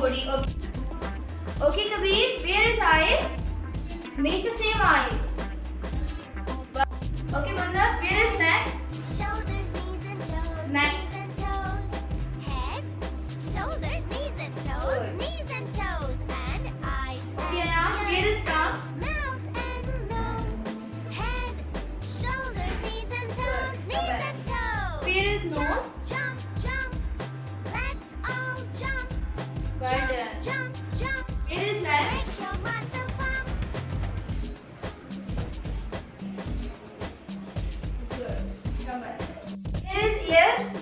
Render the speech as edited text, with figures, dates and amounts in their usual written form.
body. Okay. Okay, Kabir. Where is eyes? Make the same eyes. Okay, Manat. Where is neck? Shoulders, knees and toes. Neck. Knees and toes. Head. Shoulders, knees and toes. Good. Knees and toes. And eyes. Okay, and now where is tongue? mouth and nose. Head. Shoulders, knees and toes. Good. Knees Okay. and toes. Where is nose? Jump, jump. Let's all jump. Well done. Jump, jump. Where is leg? Make your muscle pump. Good. Come on. Where is ear?